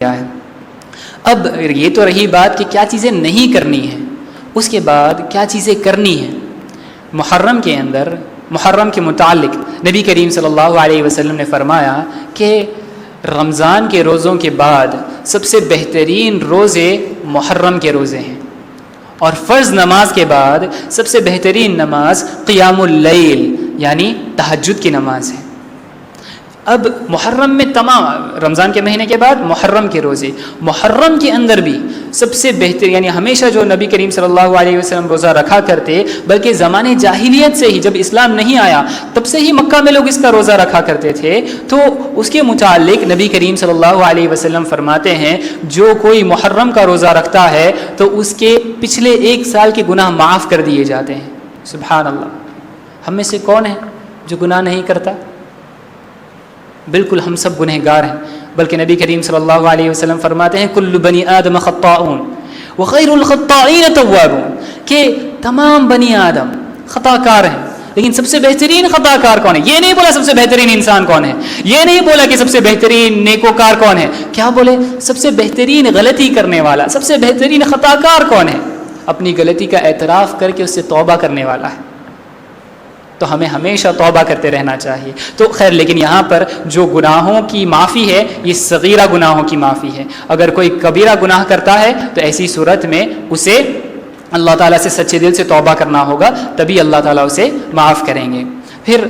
ہے۔ اب یہ تو رہی بات کہ کیا چیزیں نہیں کرنی ہیں، اس کے بعد کیا چیزیں کرنی ہیں۔ محرم کے اندر، محرم کے متعلق نبی کریم صلی اللہ علیہ وسلم نے فرمایا کہ رمضان کے روزوں کے بعد سب سے بہترین روزے محرم کے روزے ہیں، اور فرض نماز کے بعد سب سے بہترین نماز قیام اللیل یعنی تہجد کی نماز ہے۔ اب محرم میں تمام رمضان کے مہینے کے بعد محرم کے روزے، محرم کے اندر بھی سب سے بہتر، یعنی ہمیشہ جو نبی کریم صلی اللہ علیہ وسلم روزہ رکھا کرتے، بلکہ زمانے جاہلیت سے ہی، جب اسلام نہیں آیا تب سے ہی مکہ میں لوگ اس کا روزہ رکھا کرتے تھے، تو اس کے متعلق نبی کریم صلی اللہ علیہ وسلم فرماتے ہیں جو کوئی محرم کا روزہ رکھتا ہے تو اس کے پچھلے 1 سال کے گناہ معاف کر دیے جاتے ہیں۔ سبحان اللہ، ہم میں سے کون ہے جو گناہ نہیں کرتا؟ بالکل ہم سب گنہگار ہیں، بلکہ نبی کریم صلی اللہ علیہ وسلم فرماتے ہیں کل بنی آدم خطاؤون وخیر الخطائین توابون، کہ تمام بنی آدم خطا کار ہیں، لیکن سب سے بہترین خطا کار کون ہے؟ یہ نہیں بولا سب سے بہترین انسان کون ہے، یہ نہیں بولا کہ سب سے بہترین نیکوکار کون ہے، کیا بولے؟ سب سے بہترین غلطی کرنے والا، سب سے بہترین خطا کار کون ہے؟ اپنی غلطی کا اعتراف کر کے اس سے توبہ کرنے والا ہے۔ تو ہمیں ہمیشہ توبہ کرتے رہنا چاہیے۔ تو خیر، لیکن یہاں پر جو گناہوں کی معافی ہے یہ صغیرہ گناہوں کی معافی ہے۔ اگر کوئی کبیرہ گناہ کرتا ہے تو ایسی صورت میں اسے اللہ تعالیٰ سے سچے دل سے توبہ کرنا ہوگا، تبھی اللہ تعالیٰ اسے معاف کریں گے۔ پھر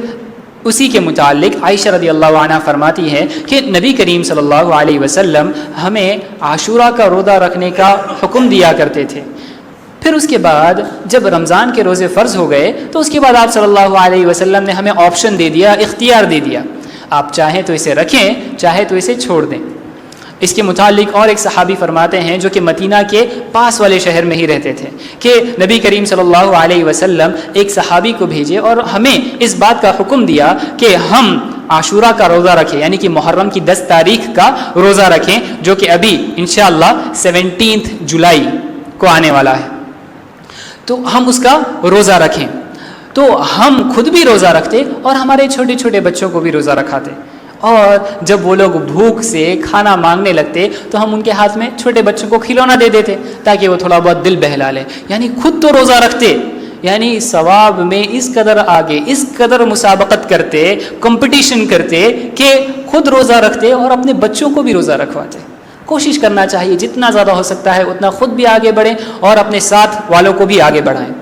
اسی کے متعلق عائشہ رضی اللہ عنہ فرماتی ہے کہ نبی کریم صلی اللہ علیہ وسلم ہمیں عاشورہ کا روزہ رکھنے کا حکم دیا کرتے تھے۔ پھر اس کے بعد جب رمضان کے روزے فرض ہو گئے تو اس کے بعد آپ صلی اللہ علیہ وسلم نے ہمیں آپشن دے دیا، اختیار دے دیا، آپ چاہیں تو اسے رکھیں، چاہے تو اسے چھوڑ دیں۔ اس کے متعلق اور ایک صحابی فرماتے ہیں جو کہ مدینہ کے پاس والے شہر میں ہی رہتے تھے کہ نبی کریم صلی اللہ علیہ وسلم ایک صحابی کو بھیجے اور ہمیں اس بات کا حکم دیا کہ ہم عاشورہ کا روزہ رکھیں، یعنی کہ محرم کی 10 تاریخ کا روزہ رکھیں، جو کہ ابھی انشاءاللہ 17 جولائی کو آنے والا ہے، تو ہم اس کا روزہ رکھیں۔ تو ہم خود بھی روزہ رکھتے اور ہمارے چھوٹے چھوٹے بچوں کو بھی روزہ رکھاتے، اور جب وہ لوگ بھوک سے کھانا مانگنے لگتے تو ہم ان کے ہاتھ میں چھوٹے بچوں کو کھلونا دے دیتے تاکہ وہ تھوڑا بہت دل بہلا لے۔ یعنی خود تو روزہ رکھتے، یعنی ثواب میں اس قدر آگے، اس قدر مسابقت کرتے، کمپٹیشن کرتے کہ خود روزہ رکھتے اور اپنے بچوں کو بھی روزہ رکھواتے۔ کوشش کرنا چاہیے جتنا زیادہ ہو سکتا ہے اتنا خود بھی آگے بڑھیں اور اپنے ساتھ والوں کو بھی آگے بڑھائیں۔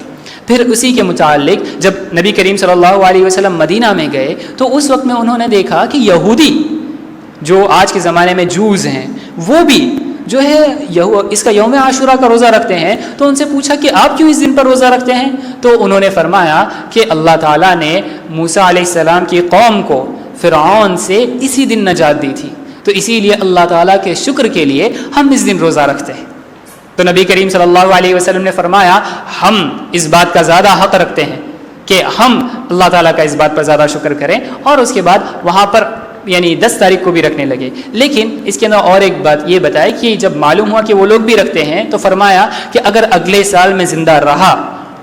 پھر اسی کے متعلق جب نبی کریم صلی اللہ علیہ وسلم مدینہ میں گئے تو اس وقت میں انہوں نے دیکھا کہ یہودی جو آج کے زمانے میں جوز ہیں وہ بھی جو ہے اس کا یوم عاشورہ کا روزہ رکھتے ہیں۔ تو ان سے پوچھا کہ آپ کیوں اس دن پر روزہ رکھتے ہیں؟ تو انہوں نے فرمایا کہ اللہ تعالیٰ نے موسیٰ علیہ السلام کی قوم کو فرعون سے اسی دن نجات دی تھی، تو اسی لیے اللہ تعالیٰ کے شکر کے لیے ہم اس دن روزہ رکھتے ہیں۔ تو نبی کریم صلی اللہ علیہ وسلم نے فرمایا ہم اس بات کا زیادہ حق رکھتے ہیں کہ ہم اللہ تعالیٰ کا اس بات پر زیادہ شکر کریں، اور اس کے بعد وہاں پر یعنی 10 تاریخ کو بھی رکھنے لگے۔ لیکن اس کے اندر اور ایک بات یہ بتائی کہ جب معلوم ہوا کہ وہ لوگ بھی رکھتے ہیں تو فرمایا کہ اگر اگلے سال میں زندہ رہا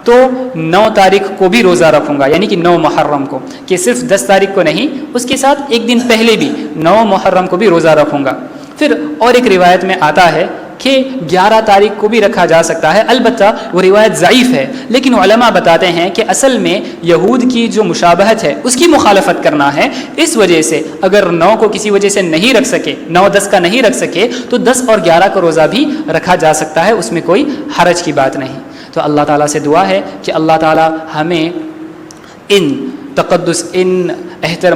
تو 9 تاریخ کو بھی روزہ رکھوں گا، یعنی کہ 9 محرم کو، کہ صرف 10 تاریخ کو نہیں، اس کے ساتھ ایک دن پہلے بھی 9 محرم کو بھی روزہ رکھوں گا۔ پھر اور ایک روایت میں آتا ہے کہ 11 تاریخ کو بھی رکھا جا سکتا ہے، البتہ وہ روایت ضعیف ہے، لیکن علماء بتاتے ہیں کہ اصل میں یہود کی جو مشابہت ہے اس کی مخالفت کرنا ہے، اس وجہ سے اگر 9 کو کسی وجہ سے نہیں رکھ سکے، 9-10 کا نہیں رکھ سکے تو 10 اور 11 کا روزہ بھی رکھا جا سکتا ہے، اس میں کوئی حرج کی بات نہیں۔ تو اللہ تعالیٰ سے دعا ہے کہ اللہ تعالیٰ ہمیں ان تقدس، ان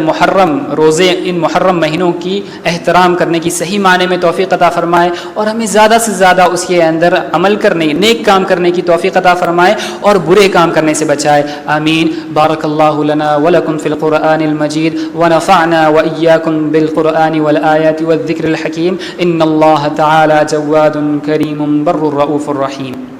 محرم روزے، ان محرم مہینوں کی احترام کرنے کی صحیح معنی میں توفیق عطا فرمائے، اور ہمیں زیادہ سے زیادہ اس کے اندر عمل کرنے، نیک کام کرنے کی توفیق عطا فرمائے اور برے کام کرنے سے بچائے۔ آمین۔ بارک اللہ لنا ولکم فی القرآن المجید ونفعنا وإیاکم بالقرآن والآیات والذکر الحکیم۔ ان اللہ تعالی جواد کریم بر الرؤوف الرحیم۔